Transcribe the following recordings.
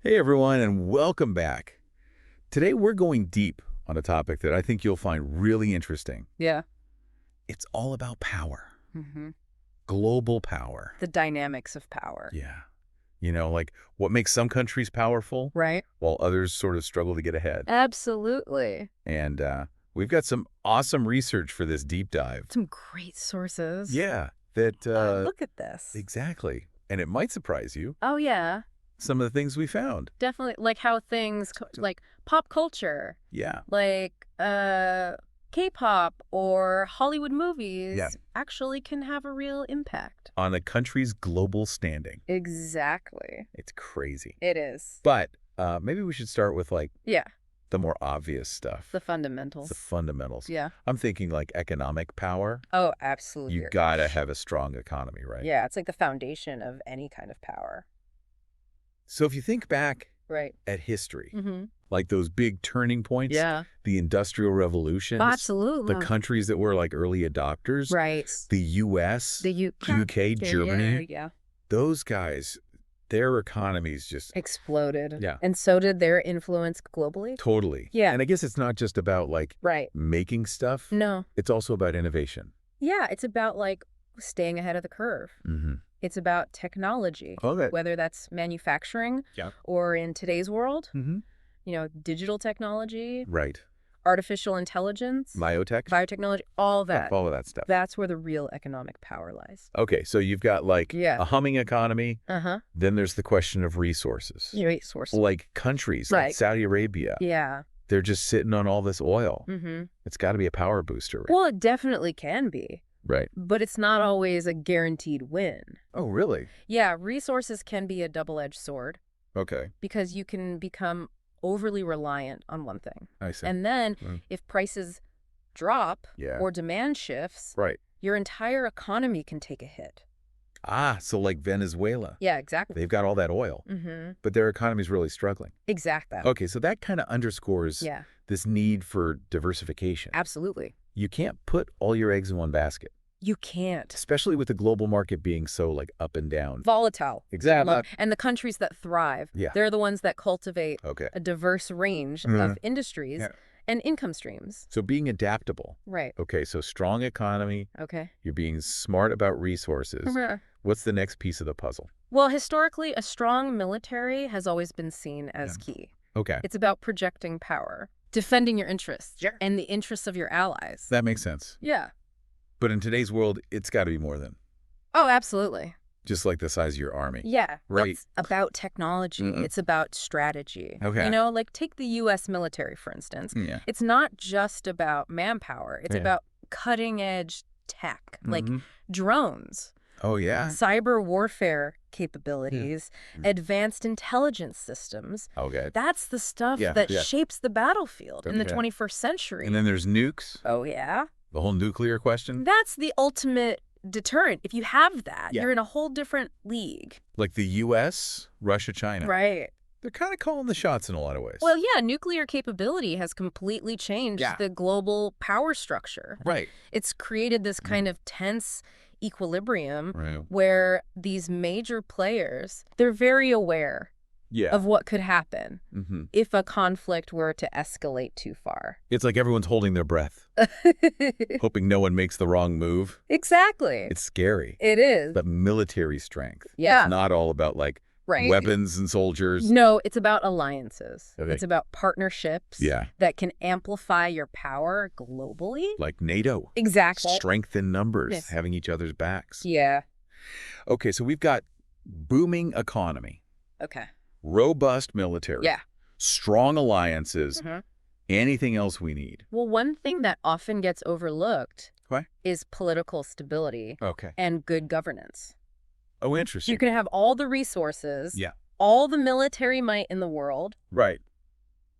Hey everyone, and welcome back. Today we're going deep on a topic that I think you'll find really interesting. Yeah. It's all about power, hmm global power. The dynamics of power. Yeah. Like what makes some countries powerful Right? while others sort of struggle to get ahead. Absolutely. And we've got some awesome research for this deep dive. Some great sources. Yeah, that Look at this. exactly. And it might surprise you, Oh, yeah. some of the things we found. Definitely. Like how things like pop culture, Yeah. like K-pop or Hollywood movies Yeah. actually can have a real impact. On a country's global standing. Exactly. It's crazy. It is. But maybe we should start with like Yeah. the more obvious stuff. The fundamentals. The fundamentals. Yeah. I'm thinking like economic power. Oh, absolutely. You gotta have a strong economy, right? Yeah. It's like the foundation of any kind of power. So if you think back Right. at history, Mm-hmm. like those big turning points, Yeah. the Industrial Revolution, Absolutely. the countries that were like early adopters, Right. the U.S., The UK, Germany, Yeah. those guys, their economies just Exploded. Yeah. And so did their influence globally. totally. Yeah. And I guess it's not just about like Right. making stuff. No. It's also about innovation. Yeah, it's about like staying ahead of the curve. Mm-hmm. It's about technology, Okay. whether that's manufacturing Yeah. or in today's world, Mm-hmm. digital technology, Right. artificial intelligence, Biotech. biotechnology, all that. All of that stuff. That's where the real economic power lies. Okay, so you've got like Yeah. a humming economy. Uh-huh. Then there's the question of resources. Right, source. Like countries like Right. Saudi Arabia, Yeah. they're just sitting on all this oil. Mm-hmm. It's got to be a power booster. Right? Well, it definitely can be, Right. but it's not always a guaranteed win. Oh, really? Yeah, resources can be a double-edged sword Okay, because you can become overly reliant on one thing. I see. And then Mm. if prices drop Yeah. or demand shifts, Right. your entire economy can take a hit. So like Venezuela. Yeah, exactly. They've got all that oil, Mm-hmm. but their economy's really struggling. Exactly. Okay, so that kind of underscores Yeah, this need for diversification. absolutely. You can't put all your eggs in one basket, You can't. especially with the global market being so like up and down. Volatile. Exactly. And the countries that thrive, Yeah. they're the ones that cultivate Okay. a diverse range Mhm. of industries Yeah. and income streams. So being adaptable. Right. Okay, so strong economy, Okay. you're being smart about resources. What's the next piece of the puzzle? Well, historically, a strong military has always been seen as key. Okay, It's about projecting power, defending your interests, Sure. and the interests of your allies. that makes sense. Yeah. But in today's world, it's got to be more than Oh, absolutely. just like the size of your army. Yeah. Right. It's about technology. Mm-mm. It's about strategy. Okay. Like take the U.S. military, for instance. Yeah. It's not just about manpower. It's Yeah. about cutting-edge tech, like Mhm. drones, Oh, yeah? cyber warfare capabilities, advanced intelligence systems. Okay. That's the stuff Yeah, that yeah. shapes the battlefield in the Yeah. 21st century. And then there's nukes, Oh, yeah? the whole nuclear question. That's the ultimate deterrent. If you have that, Yeah. you're in a whole different league. Like the U.S., Russia, China. Right. They're kind of calling the shots in a lot of ways. Well, yeah, nuclear capability has completely changed Yeah. the global power structure. Right. It's created this kind of tense equilibrium Right. where these major players, they're very aware Yeah. of what could happen Mm-hmm. if a conflict were to escalate too far. It's like everyone's holding their breath, hoping no one makes the wrong move. Exactly. It's scary. It is. But military strength. Yeah. It's not all about like Right. weapons and soldiers. No, it's about alliances. Okay. It's about partnerships Yeah. that can amplify your power globally. Like NATO. Exactly. Strength in numbers, Yes. having each other's backs. Yeah. Okay, so we've got booming economy, Okay. robust military, Yeah. strong alliances, Mhm. anything else we need. Well, one thing that often gets overlooked What? is political stability Okay. and good governance. Oh, interesting. You can have all the resources, Yeah. all the military might in the world, Right.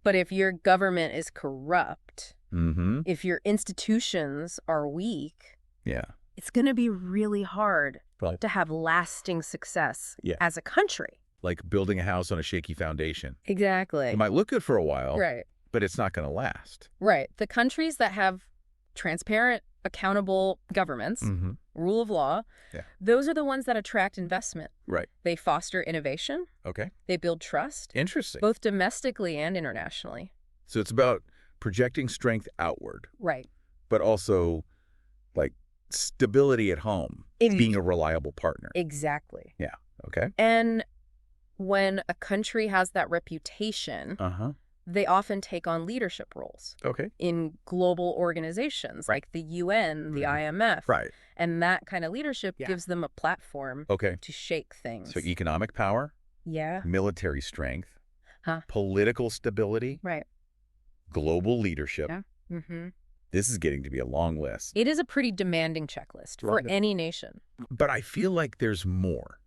but if your government is corrupt, Mm-hmm. if your institutions are weak, Yeah. it's going to be really hard Right. to have lasting success Yeah. as a country. Like building a house on a shaky foundation. Exactly. It might look good for a while, Right. but it's not going to last. Right. The countries that have transparent accountable governments, Mm-hmm. rule of law, Yeah. those are the ones that attract investment. Right. They foster innovation. Okay. They build trust, Interesting. both domestically and internationally. So it's about projecting strength outward, Right. but also like stability at home, being a reliable partner. Exactly. Yeah. Okay. And when a country has that reputation, Uh-huh. they often take on leadership roles Okay. in global organizations like the UN, the IMF. Right. And that kind of leadership Yeah. gives them a platform Okay. to shake things. So economic power, Yeah. military strength, Huh. political stability, Right. global leadership. Yeah. Mm-hmm. This is getting to be a long list. It is a pretty demanding checklist for Right. any nation. But I feel like there's more.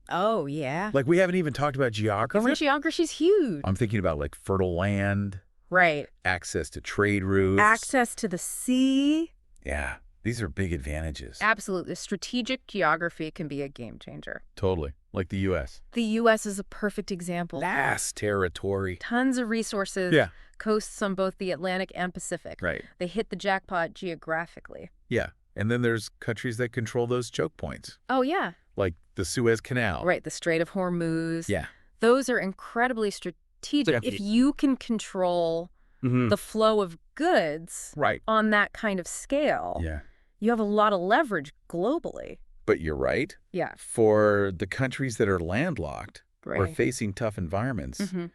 Oh, yeah. Like we haven't even talked about geography. Geography's huge. I'm thinking about like fertile land, Right. access to trade routes. Access to the sea. Yeah. These are big advantages. Absolutely. Strategic geography can be a game changer. Totally. Like the U.S. The U.S. is a perfect example. Vast territory. Tons of resources. Yeah. Coasts on both the Atlantic and Pacific. Right. They hit the jackpot geographically. Yeah. And then there's countries that control those choke points, Oh, yeah. like the Suez Canal. Right. The Strait of Hormuz. Yeah. Those are incredibly strategic. If you can control Mm-hmm. the flow of goods Right. on that kind of scale, Yeah. you have a lot of leverage globally. But you're right. Yeah. For the countries that are landlocked or Right. facing tough environments, Mm-hmm.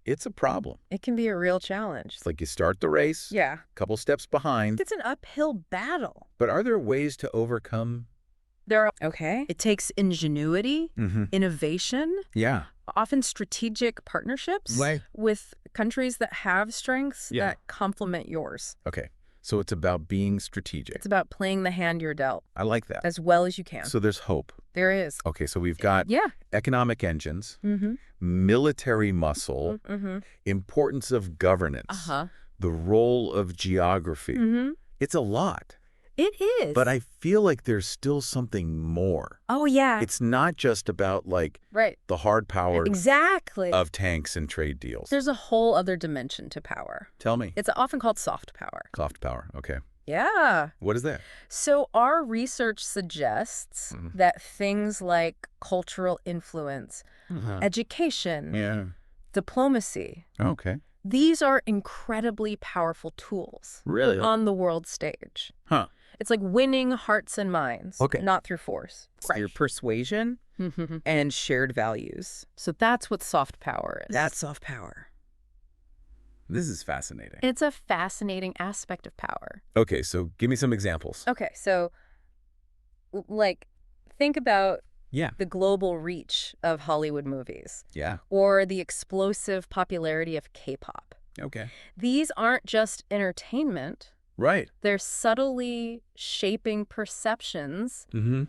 it's a problem. It can be a real challenge. It's like you start the race, Yeah. couple steps behind. It's an uphill battle. But are there ways to overcome? There are, okay. It takes ingenuity, Mm-hmm. innovation, Yeah. often strategic partnerships Right. with countries that have strengths Yeah. that complement yours. Okay. So it's about being strategic. It's about playing the hand you're dealt I like that. as well as you can. So there's hope. There is. Okay. So we've got Yeah. economic engines, Mm-hmm. military muscle, Mm-hmm. importance of governance, Uh-huh. the role of geography. Mm-hmm. It's a lot. It is. But I feel like there's still something more. Oh, yeah. It's not just about like Right. the hard power Exactly. of tanks and trade deals. There's a whole other dimension to power. Tell me. It's often called soft power. Soft power. Okay. Yeah. What is that? So our research suggests Mhm. that things like cultural influence, education, Yeah. diplomacy, Okay. these are incredibly powerful tools Really? on the world stage. Huh. It's like winning hearts and minds, Okay. not through force. Your persuasion and shared values. So that's what soft power is. That's soft power. This is fascinating. It's a fascinating aspect of power. Okay, so give me some examples. Okay, so like think about Yeah. the global reach of Hollywood movies Yeah. or the explosive popularity of K-pop. Okay. These aren't just entertainment. Right. They're subtly shaping perceptions Mm-hmm.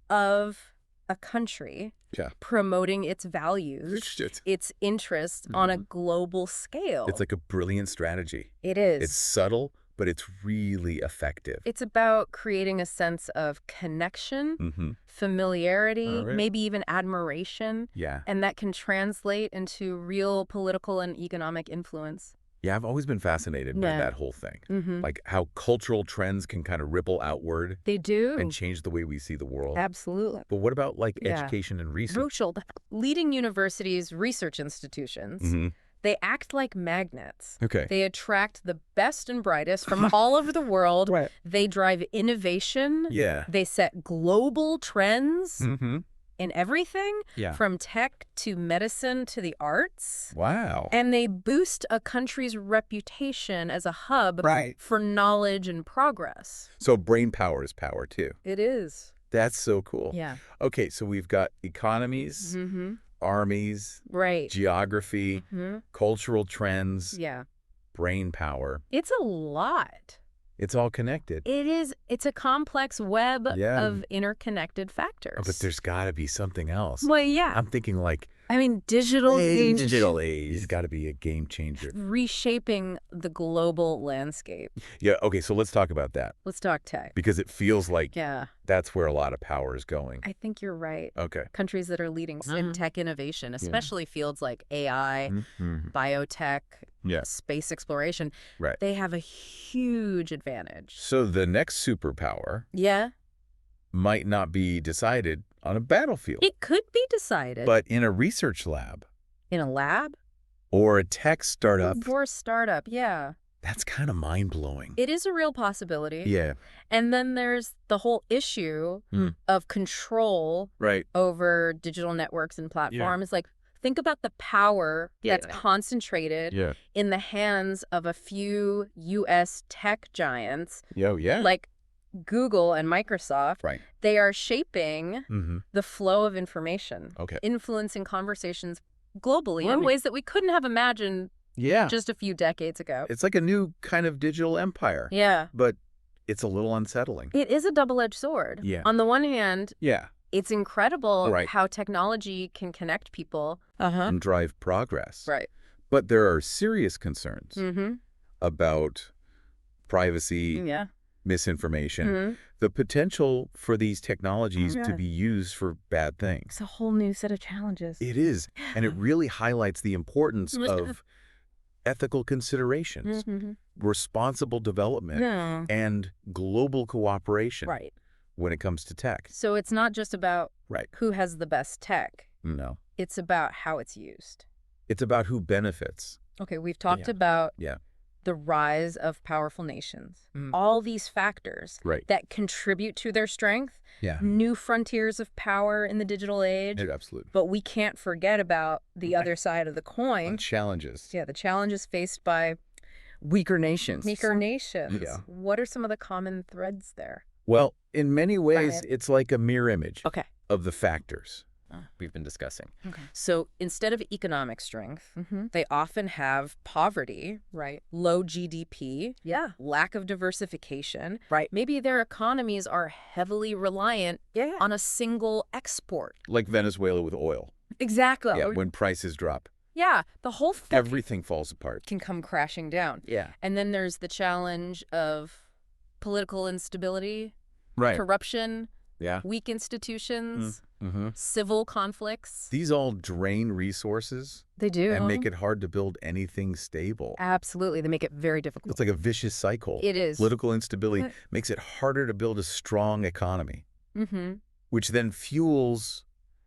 of a country, Yeah. promoting its values, its interests on a global scale. It's like a brilliant strategy. It is. It's subtle, but it's really effective. It's about creating a sense of connection, Mm-hmm. familiarity, All right. maybe even admiration, Yeah. and that can translate into real political and economic influence. Yeah, I've always been fascinated by Yeah. that whole thing. Mm-hmm. Like how cultural trends can kind of ripple outward They do. and change the way we see the world. Absolutely. But what about like Yeah. education and research? Crucial. Leading universities, research institutions, Mm-hmm. they act like magnets. Okay. They attract the best and brightest from all over the world. Right. They drive innovation. Yeah. They set global trends Mm-hmm. in everything, Yeah. from tech to medicine to the arts. Wow. And they boost a country's reputation as a hub Right. for knowledge and progress. So brain power is power too. It is. That's so cool. Yeah. Okay, so we've got economies, Mm-hmm. armies, Right. geography, Mhm. cultural trends, Yeah. brain power. It's a lot. It's all connected. It is. It's a complex web Yeah. of interconnected factors. Oh, but there's got to be something else. Well, yeah. I'm thinking like I mean, digital age digital age. It's got to be a game changer. reshaping the global landscape. Yeah, okay, so let's talk about that Let's talk tech. because it feels like Yeah, that's where a lot of power is going. I think you're right. Okay. Countries that are leading in tech innovation, especially fields like AI, Mhm. biotech, Yeah. space exploration, Right. they have a huge advantage. So the next superpower Yeah, might not be decided on a battlefield, it could be decided but in a research lab in a lab or a tech startup. or a startup. Yeah, That's kind of mind-blowing. it is a real possibility. Yeah. And then there's the whole issue of control Right. over digital networks and platforms. Like, think about the power that's concentrated Yeah. in the hands of a few U.S. tech giants Yeah. like Google and Microsoft. Right. They are shaping Mm-hmm. the flow of information, Okay. influencing conversations globally in Right. ways that we couldn't have imagined Yeah. just a few decades ago. It's like a new kind of digital empire. Yeah. But it's a little unsettling. It is a double-edged sword. Yeah. On the one hand, Yeah. it's incredible Right. how technology can connect people. And drive progress. Right. But there are serious concerns Mm-hmm. about privacy, Yeah. misinformation, Mm-hmm. the potential for these technologies Yeah. to be used for bad things. It's a whole new set of challenges. It is. And it really highlights the importance of ethical considerations, Mm-hmm. responsible development, Yeah. and global cooperation Right. when it comes to tech. So it's not just about Right. who has the best tech. No. It's about how it's used. It's about who benefits. Okay, we've talked Yeah. about Yeah. the rise of powerful nations. Mm. All these factors Right. that contribute to their strength, Yeah. new frontiers of power in the digital age. Absolutely. But we can't forget about the other side of the coin. Challenges. Yeah, the challenges faced by Weaker nations. weaker nations. Yeah. What are some of the common threads there? Well, in many ways, Right. it's like a mirror image Okay. of the factors We've been discussing. So instead of economic strength, Mm-hmm. they often have poverty, Right. low GDP, Yeah. lack of diversification. Right. Maybe their economies are heavily reliant Yeah. on a single export. like Venezuela with oil. Exactly. Yeah, when prices drop, Yeah, the whole thing everything falls apart. can come crashing down. Yeah. And then there's the challenge of political instability, corruption, Yeah. weak institutions, Mm-hmm. civil conflicts. These all drain resources They do. and make it hard to build anything stable. Absolutely. They make it very difficult. It's like a vicious cycle. It is. Political instability But- makes it harder to build a strong economy, Mm-hmm. which then fuels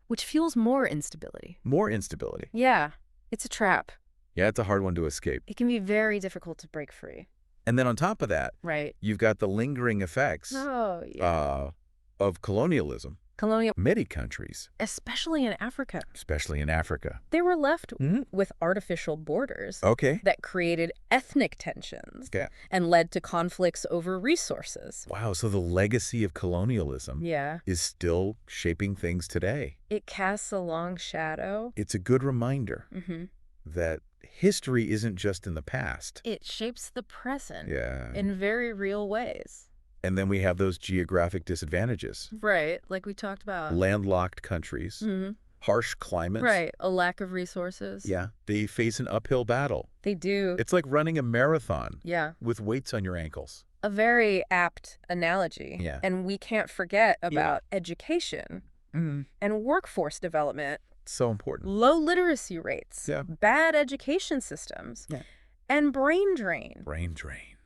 Which fuels more instability. more instability. Yeah, it's a trap. Yeah, it's a hard one to escape. It can be very difficult to break free. And then on top of that, Right. you've got the lingering effects Oh, yeah. of colonialism. Colonial, Many countries, especially in Africa, especially in Africa. they were left Mhm. with artificial borders Okay. that created ethnic tensions Yeah. and led to conflicts over resources. Wow, so the legacy of colonialism Yeah. is still shaping things today. It casts a long shadow. It's a good reminder Mm-hmm. that history isn't just in the past. It shapes the present Yeah. in very real ways. And then we have those geographic disadvantages. Right, like we talked about. Landlocked countries, Mhm. harsh climates. Right, a lack of resources. Yeah, they face an uphill battle. They do. It's like running a marathon Yeah. with weights on your ankles. A very apt analogy. Yeah. And we can't forget about education Mm-hmm. and workforce development, So important. low literacy rates, Yeah. bad education systems, Yeah. and brain drain, Brain drain.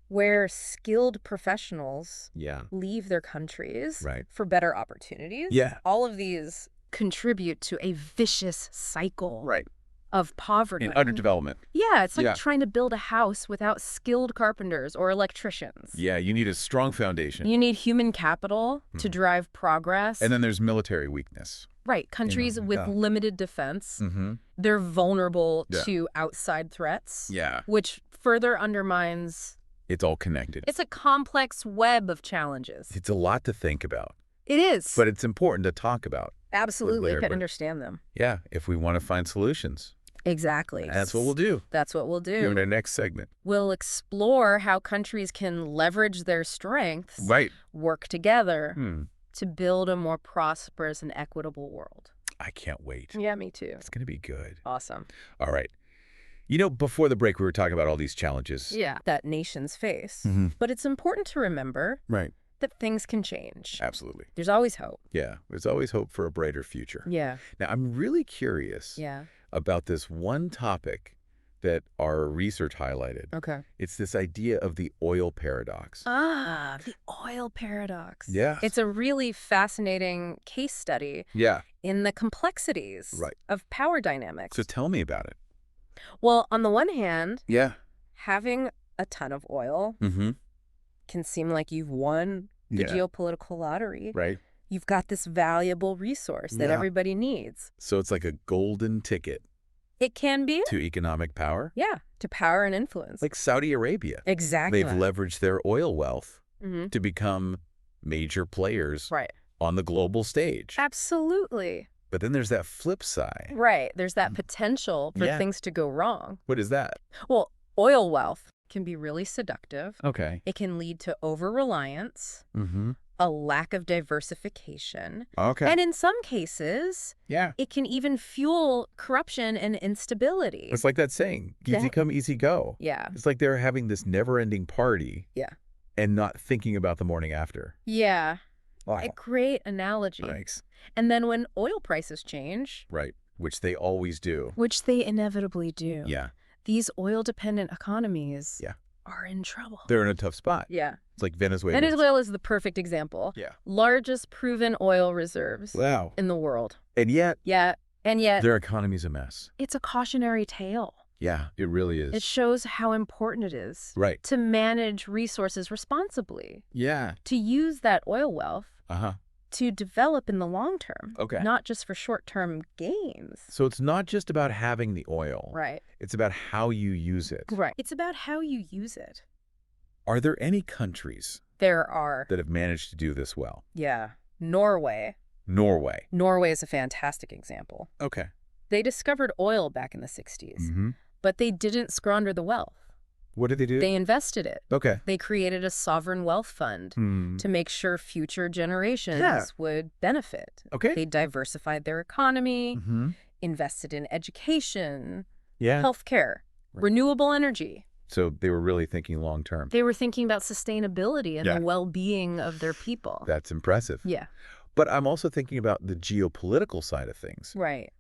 where skilled professionals Yeah. leave their countries Right. for better opportunities. Yeah. All of these contribute to a vicious cycle of poverty. In underdevelopment. Yeah, it's like Yeah. trying to build a house without skilled carpenters or electricians. Yeah, you need a strong foundation. You need human capital to drive progress. And then there's military weakness. Right. Countries with yeah. limited defense, Mm-hmm. they're vulnerable Yeah. to outside threats, Yeah. which further undermines. It's all connected. It's a complex web of challenges. It's a lot to think about, It is. but it's important to talk about. Absolutely. You Later, can but- understand them. Yeah, if we want to find solutions. Exactly. That's what we'll do That's what we'll in do. our next segment. We'll explore how countries can leverage their strengths, Right. work together Hmm. to build a more prosperous and equitable world. I can't wait. Yeah, me too. It's going to be good. Awesome. All right. You know, before the break, we were talking about all these challenges. Yeah. That nations face. Mhm. But it's important to remember Right. that things can change. Absolutely. There's always hope. Yeah. There's always hope for a brighter future. Yeah. Now, I'm really curious Yeah. about this one topic that our research highlighted. Okay. It's this idea of the oil paradox. Ah, the oil paradox. Yes. It's a really fascinating case study Yeah. in the complexities Right. of power dynamics. So tell me about it. Well, on the one hand, Yeah. having a ton of oil Mm-hmm. can seem like you've won the Yeah. geopolitical lottery. Right. You've got this valuable resource that Yeah. everybody needs. So it's like a golden ticket It can be, to economic power. yeah, to power and influence. Like Saudi Arabia. Exactly. They've leveraged their oil wealth Mhm. to become major players Right. on the global stage. Absolutely. But then there's that flip side. Right. There's that potential for Yeah. things to go wrong. What is that? Well, oil wealth can be really seductive. Okay. It can lead to over-reliance, Mm-hmm. a lack of diversification, Okay. and in some cases, yeah. it can even fuel corruption and instability. It's like that saying, easy come, easy go. Yeah. It's like they're having this never-ending party. Yeah. And not thinking about the morning after. Yeah. Wow. A great analogy. Thanks. And then when oil prices change, Right. Which they always do. which they inevitably do, Yeah. these oil-dependent economies Yeah. are in trouble. They're in a tough spot. Yeah. It's like Venezuela. Venezuela is the perfect example. Yeah. Largest proven oil reserves Wow. in the world. And yet, And yet, their economy's a mess. it's a cautionary tale. Yeah, it really is. It shows how important it is Right. to manage resources responsibly, Yeah. to use that oil wealth Uh-huh. to develop in the long term, Okay. not just for short-term gains. So it's not just about having the oil. Right. It's about how you use it. Right. It's about how you use it. Are there any countries There are, that have managed to do this well? Norway. Norway. Norway is a fantastic example. Okay. They discovered oil back in the 60s, Mm-hmm. but they didn't squander the wealth. What did they do? They invested it. Okay. They created a sovereign wealth fund Hmm. to make sure future generations Yeah. would benefit. Okay. They diversified their economy, Mm-hmm. invested in education, Yeah. healthcare, Right. renewable energy. So they were really thinking long term. They were thinking about sustainability and Yeah. the well-being of their people. That's impressive. Yeah, But I'm also thinking about the geopolitical side of things. right.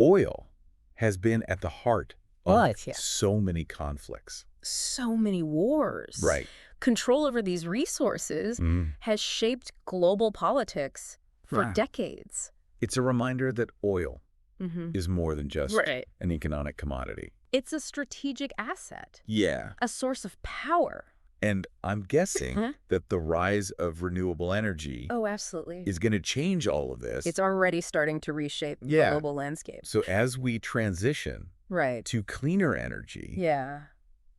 Oil has been at the heart of Right, yeah. so many conflicts. So many wars. Right. Control over these resources Mm. has shaped global politics for Wow. decades. It's a reminder that oil Mm-hmm. is more than just Right. an economic commodity. It's a strategic asset, Yeah. a source of power. And I'm guessing Huh? that the rise of renewable energy Oh, absolutely. is going to change all of this. It's already starting to reshape the Yeah. global landscape. So as we transition Right. to cleaner energy, Yeah.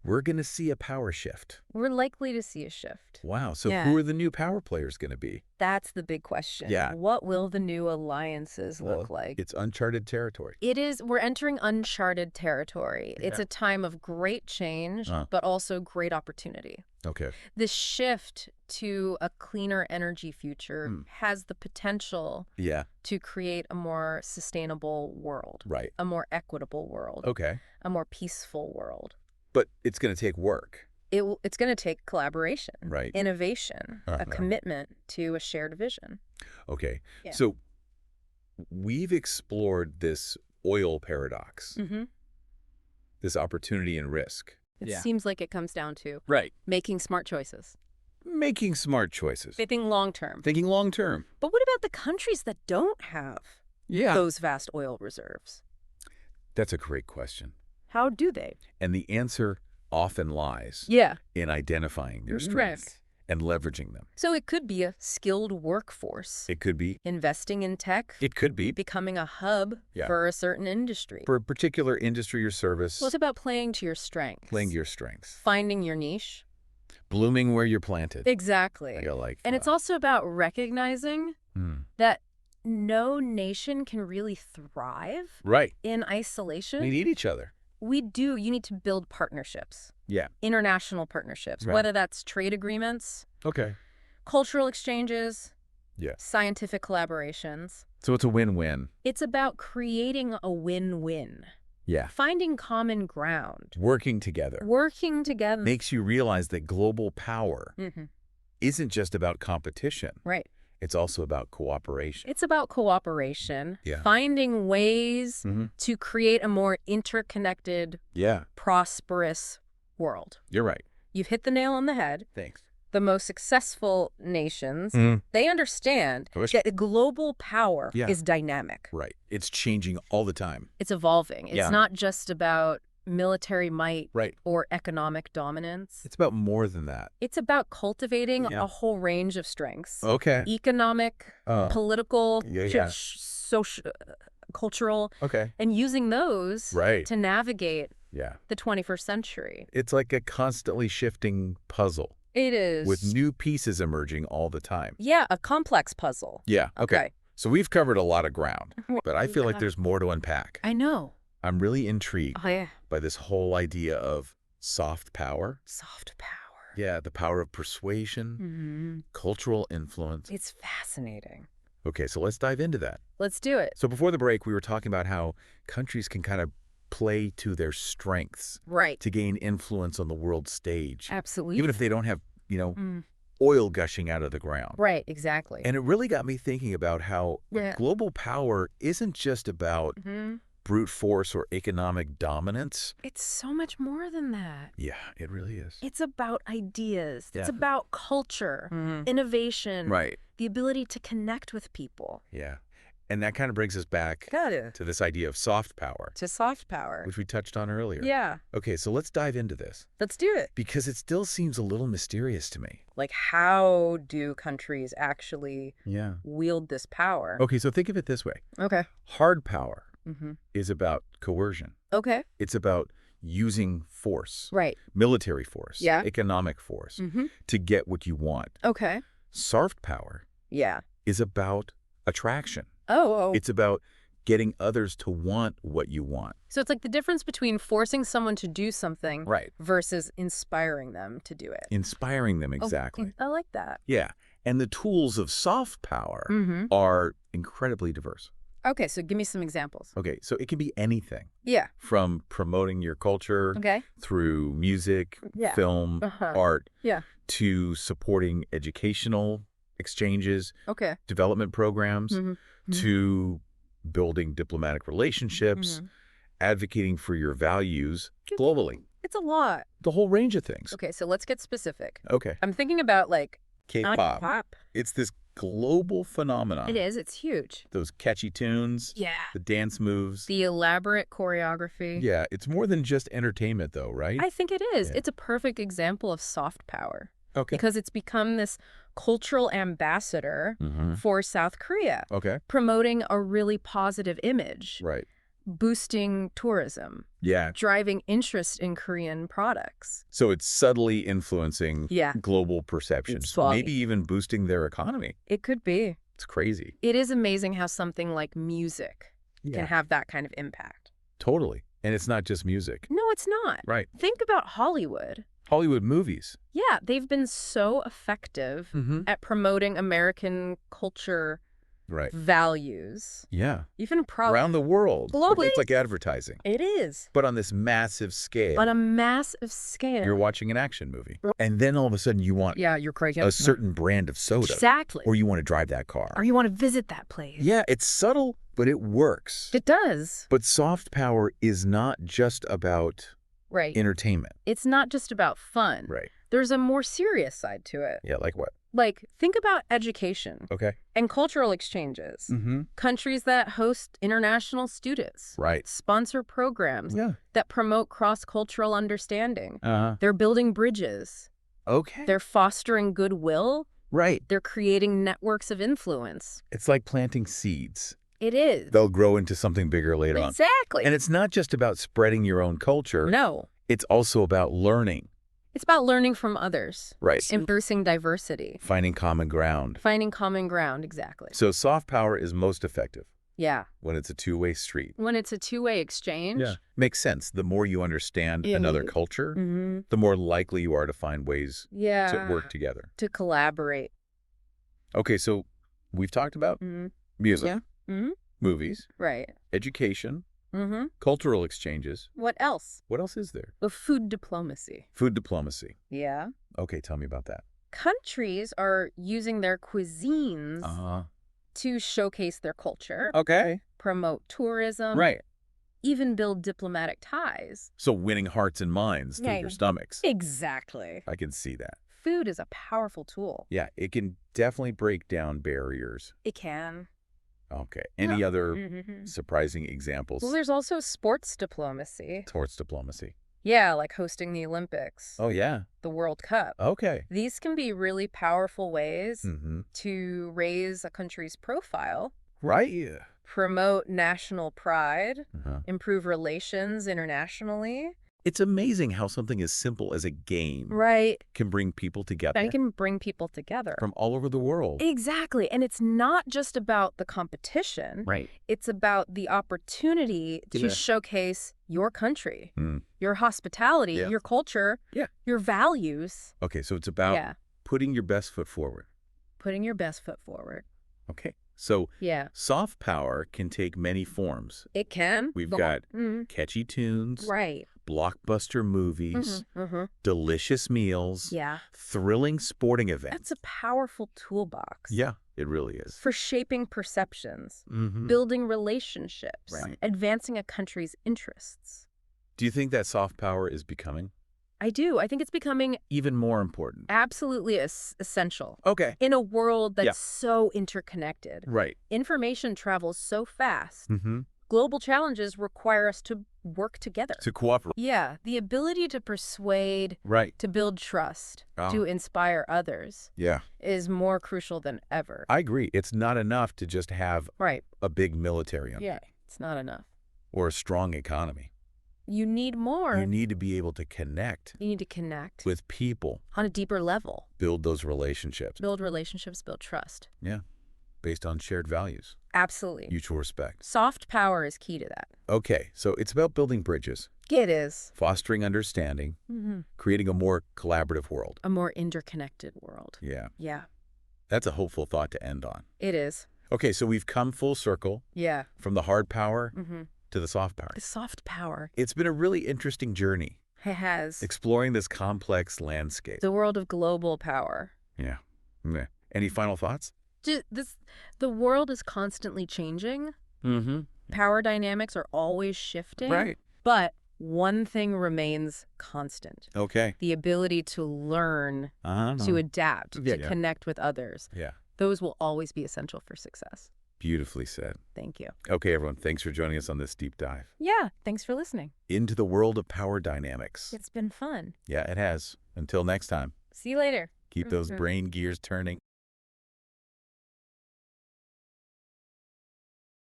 we're going to see a power shift. We're likely to see a shift. Wow. So Yeah. who are the new power players going to be? That's the big question. Yeah. What will the new alliances look like? It's uncharted territory. We're entering uncharted territory. It's Yeah. a time of great change, Uh. but also great opportunity. Okay. This shift to a cleaner energy future Hmm. has the potential Yeah. to create a more sustainable world, Right. a more equitable world, Okay. a more peaceful world. But it's going to take work. It's going to take collaboration, Right. innovation, Uh-huh. a commitment to a shared vision. Okay. Yeah. So we've explored this oil paradox, Mm-hmm. this opportunity and risk. It Yeah. seems like it comes down to Right. making smart choices, Making smart choices. thinking long term. Thinking long term. But what about the countries that don't have Yeah. those vast oil reserves? That's a great question. How do they? And the answer often lies Yeah. in identifying their Right. strengths and leveraging them. So it could be a skilled workforce, It could be. investing in tech, It could be. becoming a hub Yeah. for a certain industry. For a particular industry or service, Well, it's about playing to your strengths. playing your strengths. Finding your niche. Blooming where you're planted. Exactly. I like And it's that. also about recognizing Hmm. that no nation can really thrive Right. in isolation. We need each other. You need to build partnerships, Yeah. international partnerships, Right. whether that's trade agreements, Okay. cultural exchanges, Yeah. scientific collaborations. So it's a win-win. It's about creating a win-win, Yeah. finding common ground, Working together working together. makes you realize that global power Mhm. isn't just about competition. Right. It's also about cooperation. It's about cooperation, Yeah. finding ways Mm-hmm. to create a more interconnected, Yeah, prosperous world. you're right. You've hit the nail on the head. Thanks. The most successful nations, Mhm. they understand I wish- that global power Yeah. is dynamic. Right. It's changing all the time. It's evolving. It's Yeah. not just about military might Right. or economic dominance. It's about more than that. It's about cultivating Yeah. a whole range of strengths. Okay. Economic, political, Yeah. social, cultural, Okay. and using those Right. to navigate Yeah. the 21st century. It's like a constantly shifting puzzle It is. with new pieces emerging all the time. Yeah, a complex puzzle. Yeah. Okay. So we've covered a lot of ground, but I feel like Yeah. there's more to unpack. I know. I'm really intrigued Oh, yeah. by this whole idea of soft power. Soft power. Yeah, the power of persuasion, Mm-hmm. cultural influence. It's fascinating. Okay, so let's dive into that. Let's do it. So before the break, we were talking about how countries can kind of play to their strengths Right. to gain influence on the world stage, Absolutely. even if they don't have, Mm. oil gushing out of the ground. Right, exactly. And it really got me thinking about how Yeah. global power isn't just about Mm-hmm. brute force or economic dominance. It's so much more than that. Yeah, it really is. It's about ideas. Yeah. It's about culture, innovation, Right. the ability to connect with people. Yeah. And that kind of brings us back Got it. to this idea of soft power, To soft power. which we touched on earlier. Yeah. Okay, so let's dive into this Let's do it. because it still seems a little mysterious to me. Like, how do countries actually Yeah. wield this power? Okay, so think of it this way. Okay. Hard power Mm-hmm. is about coercion. Okay. It's about using force, Right. military force, Yeah. economic force, Mm-hmm. to get what you want. Okay. Soft power Yeah. is about attraction. Oh. It's about getting others to want what you want. So it's like the difference between forcing someone to do something Right. versus inspiring them to do it. Inspiring them Oh, exactly. I like that. Yeah. And the tools of soft power Mm-hmm. are incredibly diverse. Okay, so give me some examples. Okay, so it can be anything Yeah. from promoting your culture Okay. through music, Yeah. film, Uh-huh. art, Yeah. to supporting educational exchanges, Okay. development programs, Mm-hmm. to building diplomatic relationships, Mhm. advocating for your values globally. It's a lot. The whole range of things. Okay, so let's get specific. Okay. I'm thinking about like K-pop. pop. It's this global phenomenon. It is. It's huge. Those catchy tunes, Yeah. the dance moves. The elaborate choreography. Yeah, it's more than just entertainment though, right? I think it is. Yeah. It's a perfect example of soft power Okay. because it's become this cultural ambassador Mm-hmm. for South Korea, Okay. promoting a really positive image, Right. boosting tourism, Yeah. driving interest in Korean products. So it's subtly influencing Yeah. global perceptions, It's funny. maybe even boosting their economy. It could be. It's crazy. It is amazing how something like music can have that kind of impact. Totally. And it's not just music. No, it's not. Right. Think about Hollywood. Hollywood movies. Yeah, they've been so effective Mm-hmm. at promoting American culture Right. values. Yeah. Even Around the world. Globally. It's like advertising. It is. But on this massive scale. On a massive scale. You're watching an action movie. And then all of a sudden you want Yeah, you're crazy. a certain brand of soda. Exactly. Or you want to drive that car. Or you want to visit that place. Yeah, it's subtle, but it works. It does. But soft power is not just about Right. entertainment. It's not just about fun. Right. There's a more serious side to it. Yeah, like what? Like, think about education Okay. and cultural exchanges. Mm-hmm. Countries that host international students. Right. Sponsor programs Yeah. that promote cross-cultural understanding. Uh-huh. They're building bridges. Okay. They're fostering goodwill. Right. They're creating networks of influence. It's like planting seeds. It is. They'll grow into something bigger later on. Exactly. And it's not just about spreading your own culture. No. It's also about learning. It's about learning from others. Right. Embracing diversity. Finding common ground. Finding common ground. Exactly. So soft power is most effective Yeah. when it's a two-way street. When it's a two-way exchange. Makes sense. The more you understand Yeah. another culture, Mm-hmm. the more likely you are to find ways Yeah. to work together. To collaborate. Okay, so we've talked about Mm-hmm. music, Yeah. Mm-hmm. movies, Right. education, Mm-hmm. cultural exchanges. What else? What else is there? The food diplomacy. Food diplomacy. Yeah. Okay, tell me about that. Countries are using their cuisines to showcase their culture, Okay. promote tourism, Right. even build diplomatic ties. So winning hearts and minds through your stomachs. Exactly. I can see that. Food is a powerful tool. Yeah, it can definitely break down barriers. It can. Okay. Any other surprising examples Well, there's also sports diplomacy. towards diplomacy? Yeah, like hosting the Olympics, Oh, yeah. the World Cup. Okay. These can be really powerful ways Mm-hmm. to raise a country's profile, Right. Yeah. promote national pride, Uh-huh. improve relations internationally. It's amazing how something as simple as a game Right. can bring people together And it can bring people together. from all over the world. Exactly. And it's not just about the competition. Right. It's about the opportunity to Yeah. showcase your country, Mm. your hospitality, Yeah. your culture, Yeah. your values. Okay, so it's about Yeah. putting your best foot forward. Putting your best foot forward. Okay. So Yeah. soft power can take many forms. It can. We've got Mhm. catchy tunes, Right. blockbuster movies, delicious meals, Yeah. thrilling sporting events. That's a powerful toolbox. Yeah, it really is. For shaping perceptions, Mm-hmm. building relationships, Right. advancing a country's interests. Do you think that soft power is becoming I do. I think it's becoming even more important? absolutely essential. Okay. In a world that's Yeah. so interconnected, Right. information travels so fast. Mm-hmm. Global challenges require us to work together. To cooperate. Yeah, the ability to persuade, Right. to build trust, Oh. to inspire others Yeah. is more crucial than ever. I agree. It's not enough to just have Right. a big military Yeah, it's not enough. or a strong economy. You need more. You need to be able to connect You need to connect with people, on a deeper level. build those relationships. Build relationships, build trust. Yeah. Based on shared values, Absolutely. mutual respect. Soft power is key to that. Okay, so it's about building bridges, It is. fostering understanding, creating a more collaborative world. A more interconnected world. Yeah, Yeah, that's a hopeful thought to end on. it is. Okay, so we've come full circle Yeah. from the hard power to the soft power. The soft power. It's been a really interesting journey It has. exploring this complex landscape. The world of global power. Yeah. Meh. Any final thoughts? The world is constantly changing. Mm-hmm. Power dynamics are always shifting. Right. But one thing remains constant. Okay. The ability to learn, to adapt, Yeah, to yeah. connect with others. Yeah. Those will always be essential for success. Beautifully said. Thank you. Okay, everyone, thanks for joining us on this deep dive Yeah, thanks for listening. into the world of power dynamics. It's been fun. Yeah, it has. Until next time, See you later. keep those brain gears turning.